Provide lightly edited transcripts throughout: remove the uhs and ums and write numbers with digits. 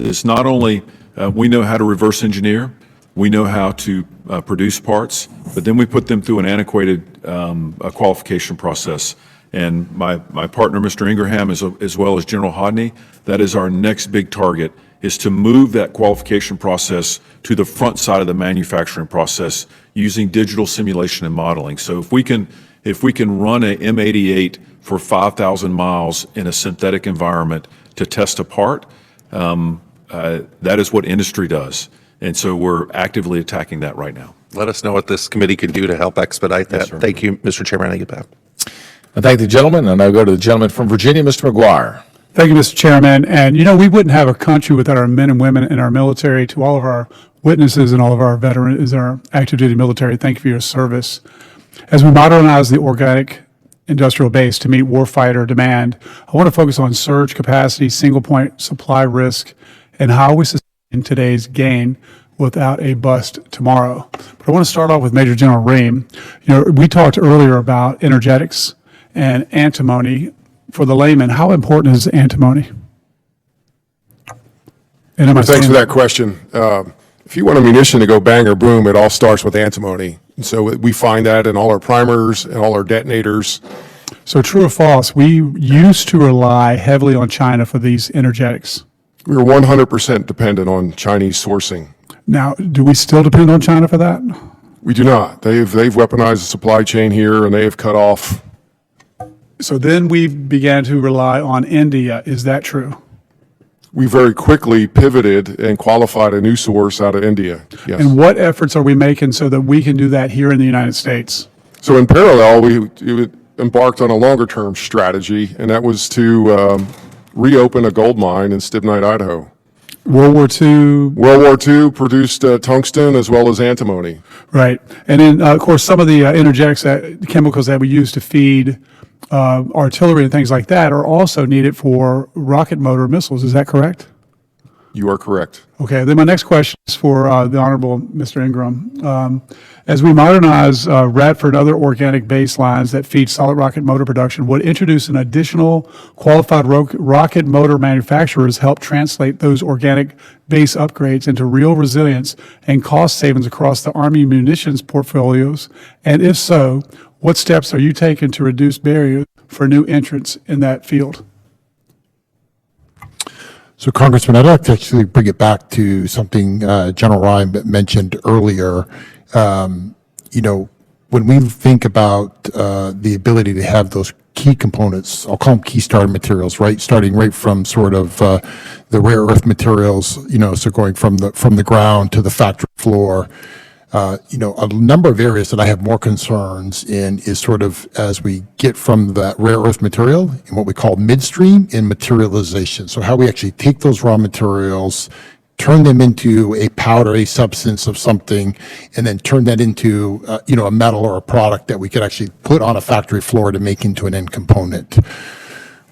is not only we know how to reverse engineer, we know how to produce parts, but then we put them through an antiquated qualification process. And my partner, Mr. Ingraham, as well as General Hodney, that is our next big target, is to move that qualification process to the front side of the manufacturing process using digital simulation and modeling. So if we can run a M88 for 5,000 miles in a synthetic environment to test a part, that is what industry does. And so we're actively attacking that right now. Let us know what this committee can do to help expedite that. Yes, Thank you, Mr. Chairman. I get back. I thank the gentleman, and I go to the gentleman from Virginia, Mr. McGuire. Thank you, Mr. Chairman. And, you know, we wouldn't have a country without our men and women in our military. To all of our witnesses and all of our veterans, our active duty military, thank you for your service. As we modernize the organic industrial base to meet warfighter demand, I want to focus on surge capacity, single point supply risk, and how we sustain today's gain without a bust tomorrow. But I want to start off with Major General Ream. You know, we talked earlier about energetics and antimony. For the layman, how important is antimony? And Thanks for that question. If you want a munition to go bang or boom, it all starts with antimony. And so we find that in all our primers and all our detonators. So true or false, we used to rely heavily on China for these energetics. We were 100% dependent on Chinese sourcing. Now, do we still depend on China for that? We do not. They've weaponized the supply chain here, and they have cut off. So then we began to rely on India. Is that true? We very quickly pivoted and qualified a new source out of India. Yes. And what efforts are we making so that we can do that here in the United States? So in parallel, we embarked on a longer-term strategy, and that was to reopen a gold mine in Stibnite, Idaho. World War II? World War II produced tungsten as well as antimony. Right. And then, of course, some of the energetics, chemicals that we use to feed artillery and things like that are also needed for rocket motor missiles. Is that correct? You are correct. Okay. Then my next question is for the Honorable Mr. Ingram. As we modernize Radford and other organic baselines that feed solid rocket motor production, would introduce an additional qualified rocket motor manufacturers help translate those organic base upgrades into real resilience and cost savings across the Army munitions portfolios? And if so, what steps are you taking to reduce barriers for new entrants in that field? So, Congressman, I'd like to actually bring it back to something General Ryan mentioned earlier. You know, when we think about the ability to have those key components, I'll call them key starting materials, right? Starting right from sort of the rare earth materials, you know, so going from the ground to the factory floor. You know, a number of areas that I have more concerns in is sort of as we get from that rare earth material in what we call midstream in materialization. So how we actually take those raw materials, turn them into a powder, a substance of something, and then turn that into, you know, a metal or a product that we could actually put on a factory floor to make into an end component.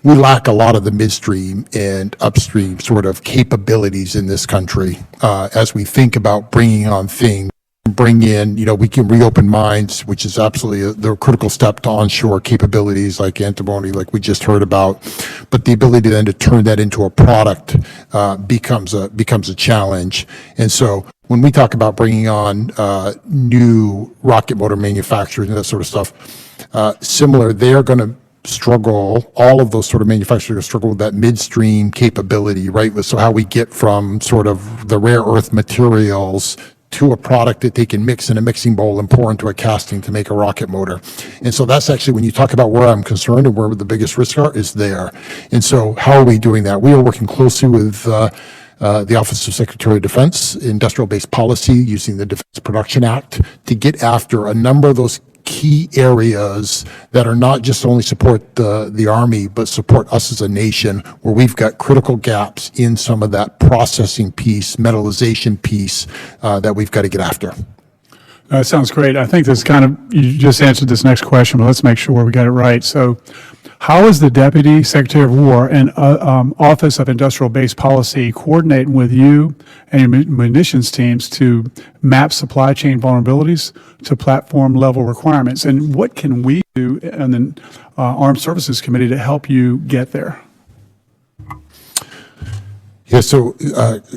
We lack a lot of the midstream and upstream sort of capabilities in this country as we think about bringing on things. Bring in, you know, we can reopen mines, which is absolutely the critical step to onshore capabilities like antimony, like we just heard about. But the ability then to turn that into a product becomes a challenge. And so when we talk about bringing on new rocket motor manufacturers and that sort of stuff, similar, they're going to struggle, all of those sort of manufacturers struggle with that midstream capability, right? So how we get from sort of the rare earth materials to a product that they can mix in a mixing bowl and pour into a casting to make a rocket motor. And so that's actually, when you talk about where I'm concerned and where the biggest risks are, is there. And so how are we doing that? We are working closely with the Office of Secretary of Defense, industrial-based policy, using the Defense Production Act to get after a number of those key areas that are not just only support the Army, but support us as a nation, where we've got critical gaps in some of that processing piece, metallization piece that we've got to get after. That sounds great. I think this kind of, you just answered this next question, but let's make sure we got it right. So how is the Deputy Secretary of War and Office of Industrial Base Policy coordinating with you and your munitions teams to map supply chain vulnerabilities to platform level requirements? And what can we do in the Armed Services Committee to help you get there? Yeah, so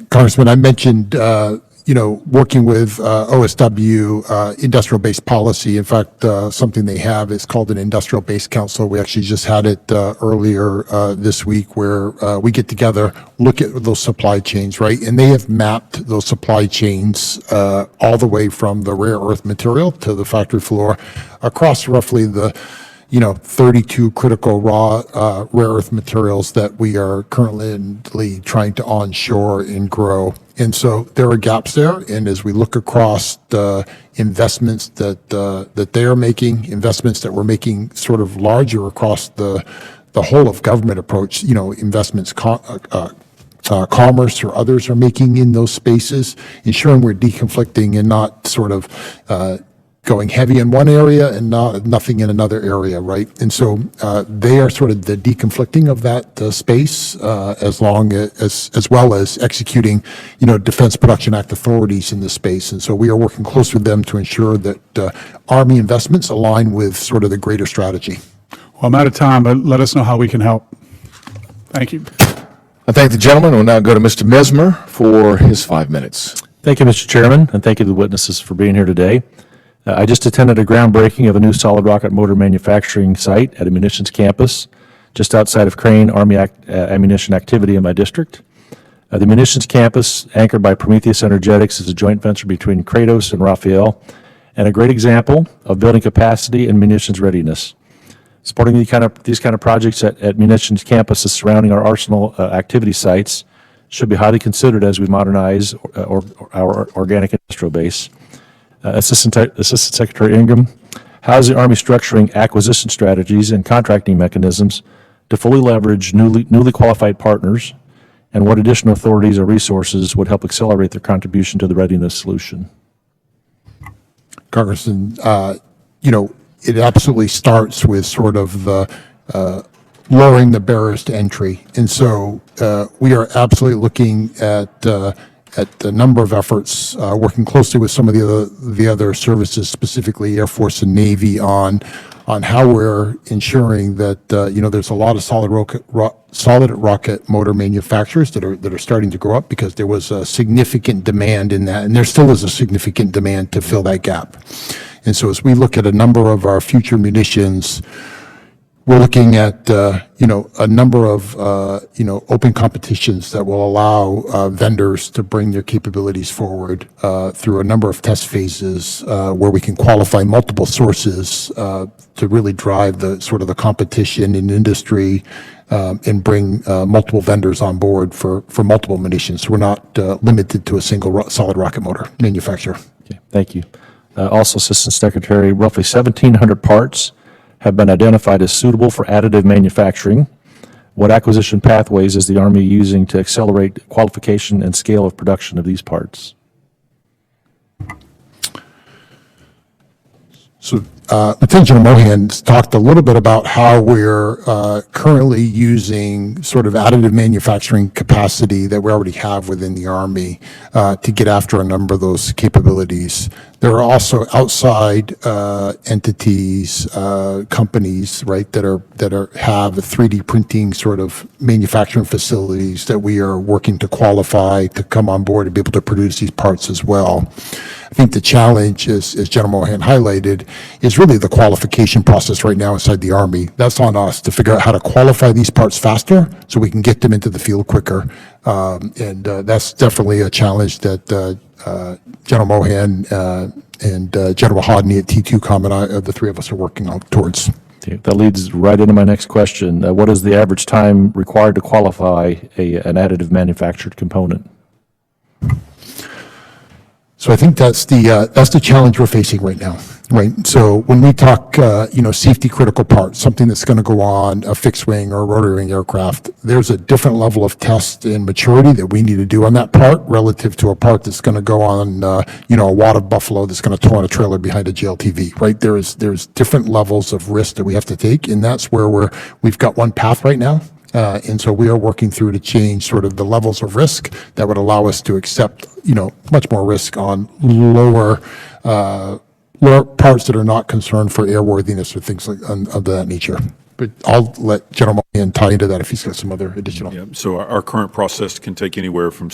Congressman, I mentioned, working with OSW, industrial-based policy. In fact, something they have is called an industrial-based council. We actually just had it earlier this week where we get together, look at those supply chains, right? And they have mapped those supply chains all the way from the rare earth material to the factory floor across roughly the 32 critical raw rare earth materials that we are currently trying to onshore and grow. And so there are gaps there. And as we look across the investments that they are making, investments that we're making sort of larger across the whole of government approach, investments, commerce or others are making in those spaces, ensuring we're deconflicting and not sort of going heavy in one area and nothing in another area, right? And so they are sort of the deconflicting of that space, as well as executing, Defense Production Act authorities in the space. And so we are working close with them to ensure that Army investments align with sort of the greater strategy. Well, I'm out of time, but let us know how we can help. Thank you. I thank the gentleman. We'll now go to Mr. Mesmer for his 5 minutes. Thank you, Mr. Chairman, and thank you to the witnesses for being here today. I just attended a groundbreaking of a new solid rocket motor manufacturing site at a munitions campus just outside of Crane Army ammunition activity in my district. The munitions campus, anchored by Prometheus Energetics, is a joint venture between Kratos and Rafael, and a great example of building capacity and munitions readiness. Supporting these kind of projects at munitions campuses surrounding our arsenal activity sites should be highly considered as we modernize our organic industrial base. Assistant Secretary Ingram, how is the Army structuring acquisition strategies and contracting mechanisms to fully leverage newly qualified partners, and what additional authorities or resources would help accelerate their contribution to the readiness solution? Congressman, it absolutely starts with sort of the lowering the barriers to entry. And so we are absolutely looking at a number of efforts, working closely with some of the other services, specifically Air Force and Navy, on how we're ensuring that there's a lot of solid rocket motor manufacturers that are starting to grow up, because there was a significant demand in that, and there still is a significant demand to fill that gap. And so as we look at a number of our future munitions, we're looking at, a number of, open competitions that will allow vendors to bring their capabilities forward through a number of test phases where we can qualify multiple sources to really drive the competition in industry and bring multiple vendors on board for multiple munitions. So we're not limited to a single solid rocket motor manufacturer. Okay, thank you. Also, Assistant Secretary, roughly 1,700 parts have been identified as suitable for additive manufacturing. What acquisition pathways is the Army using to accelerate qualification and scale of production of these parts? So Lieutenant General Mohan's talked a little bit about how we're currently using sort of additive manufacturing capacity that we already have within the Army to get after a number of those capabilities. There are also outside entities, companies, right, that have 3D printing sort of manufacturing facilities that we are working to qualify to come on board and be able to produce these parts as well. I think the challenge, as General Mohan highlighted, is really the qualification process right now inside the Army. That's on us to figure out how to qualify these parts faster so we can get them into the field quicker. And that's definitely a challenge that General Mohan and General Hodney at T2Com and the three of us are working on towards. Okay, that leads right into my next question. What is the average time required to qualify an additive manufactured component? So I think that's the challenge we're facing right now, right? So when we talk, safety critical parts, something that's going to go on a fixed wing or a rotary wing aircraft, there's a different level of test and maturity that we need to do on that part relative to a part that's going to go on, a wad of buffalo that's going to tow on a trailer behind a JLTV, right? There's different levels of risk that we have to take, and that's where we've got one path right now. And so we are working through to change sort of the levels of risk that would allow us to accept, much more risk on lower parts that are not concerned for airworthiness or things of that nature. But I'll let General Mulligan tie into that if he's got some other additional. Yeah, so our current process can take anywhere from